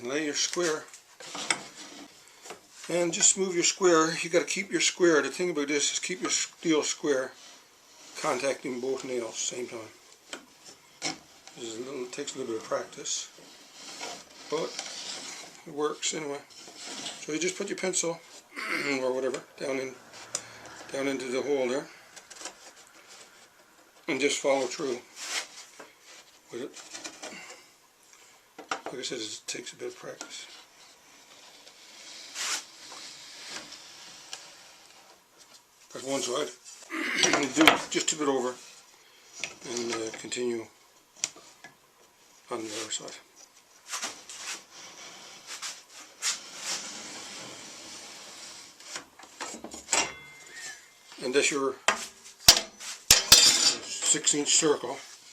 lay your square. And just move your square. You got to keep your square. The thing about this is keep your steel square contacting both nails same time. It takes a little bit of practice, but it works anyway. So you just put your pencil or whatever down into the hole there, and just follow through with it. Like I said, it takes a bit of practice. That's one side. Do just tip it over and continue on the other side. And that's your 6-inch circle.